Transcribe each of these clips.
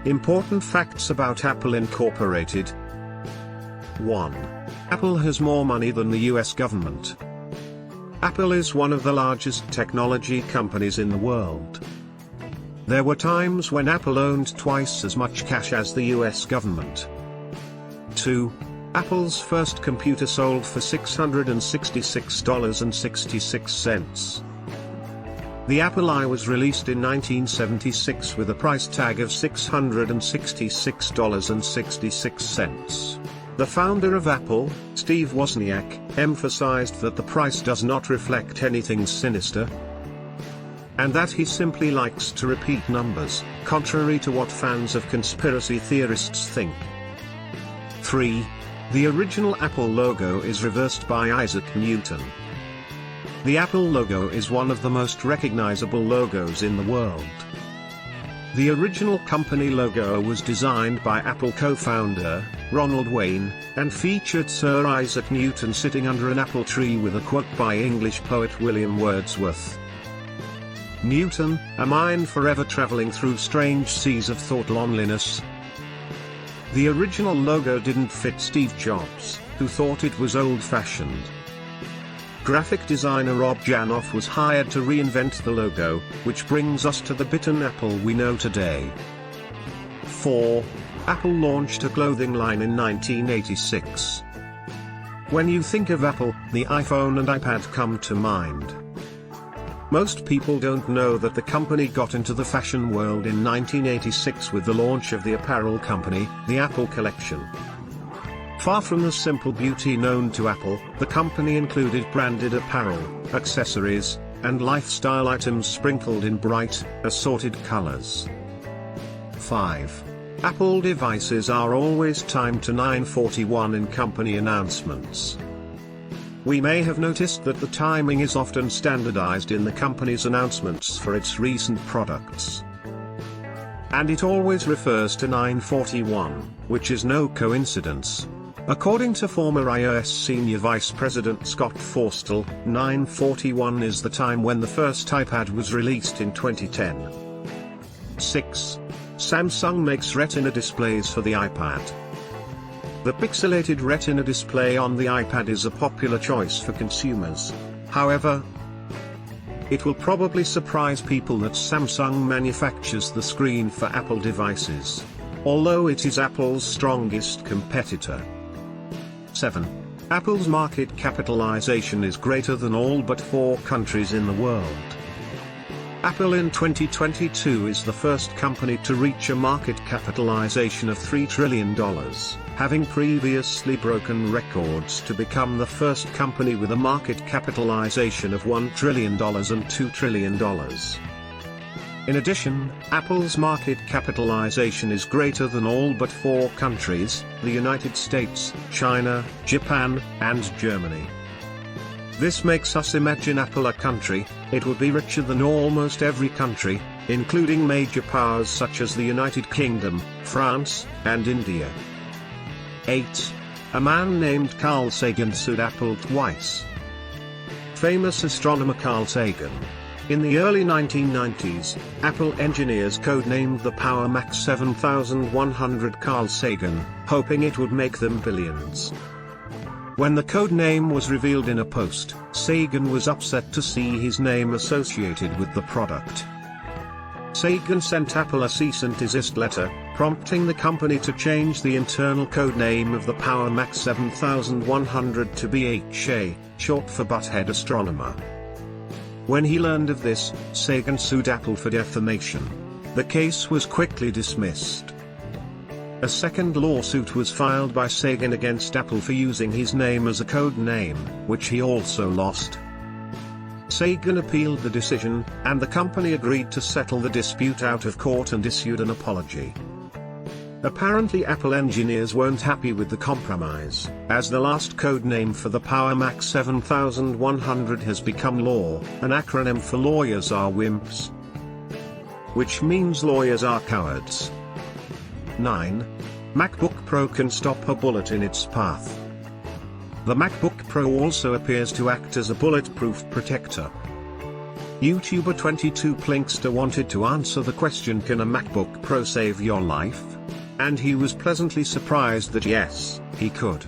Important facts about Apple Incorporated. 1. Apple has more money than the US government. Apple is one of the largest technology companies in the world. There were times when Apple owned twice as much cash as the US government. 2. Apple's first computer sold for $666.66. The Apple I was released in 1976 with a price tag of $666.66. The founder of Apple, Steve Wozniak, emphasized that the price does not reflect anything sinister, and that he simply likes to repeat numbers, contrary to what fans of conspiracy theorists think. 3. The original Apple logo is reversed by Isaac Newton. The Apple logo is one of the most recognizable logos in the world. The original company logo was designed by Apple co-founder, Ronald Wayne, and featured Sir Isaac Newton sitting under an apple tree with a quote by English poet William Wordsworth. Newton, a mind forever traveling through strange seas of thought loneliness. The original logo didn't fit Steve Jobs, who thought it was old-fashioned. Graphic designer Rob Janoff was hired to reinvent the logo, which brings us to the bitten Apple we know today. 4. Apple launched a clothing line in 1986. When you think of Apple, the iPhone and iPad come to mind. Most people don't know that the company got into the fashion world in 1986 with the launch of the apparel company, the Apple Collection. Far from the simple beauty known to Apple, the company included branded apparel, accessories, and lifestyle items sprinkled in bright, assorted colors. 5. Apple devices are always timed to 9:41 in company announcements. We may have noticed that the timing is often standardized in the company's announcements for its recent products. And it always refers to 9:41, which is no coincidence. According to former iOS Senior Vice President Scott Forstall, 9:41 is the time when the first iPad was released in 2010. 6. Samsung makes Retina displays for the iPad. The pixelated Retina display on the iPad is a popular choice for consumers. However, it will probably surprise people that Samsung manufactures the screen for Apple devices, although it is Apple's strongest competitor. 7. Apple's market capitalization is greater than all but 4 countries in the world. Apple in 2022 is the first company to reach a market capitalization of $3 trillion, having previously broken records to become the first company with a market capitalization of $1 trillion and $2 trillion. In addition, Apple's market capitalization is greater than all but 4 countries, the United States, China, Japan, and Germany. This makes us imagine Apple a country. It would be richer than almost every country, including major powers such as the United Kingdom, France, and India. 8. A man named Carl Sagan sued Apple twice. Famous astronomer Carl Sagan. In the early 1990s, Apple engineers codenamed the Power Mac 7100 Carl Sagan, hoping it would make them billions. When the code name was revealed in a post, Sagan was upset to see his name associated with the product. Sagan sent Apple a cease and desist letter, prompting the company to change the internal code name of the Power Mac 7100 to BHA, short for Butthead Astronomer. When he learned of this, Sagan sued Apple for defamation. The case was quickly dismissed. A second lawsuit was filed by Sagan against Apple for using his name as a code name, which he also lost. Sagan appealed the decision, and the company agreed to settle the dispute out of court and issued an apology. Apparently Apple engineers weren't happy with the compromise, as the last code name for the Power Mac 7100 has become law, an acronym for lawyers are wimps, which means lawyers are cowards. 9. MacBook Pro can stop a bullet in its path. The MacBook Pro also appears to act as a bulletproof protector. YouTuber 22 Plinkster wanted to answer the question, can a MacBook Pro save your life? And he was pleasantly surprised that yes, he could.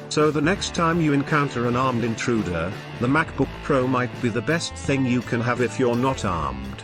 So the next time you encounter an armed intruder, the MacBook Pro might be the best thing you can have if you're not armed.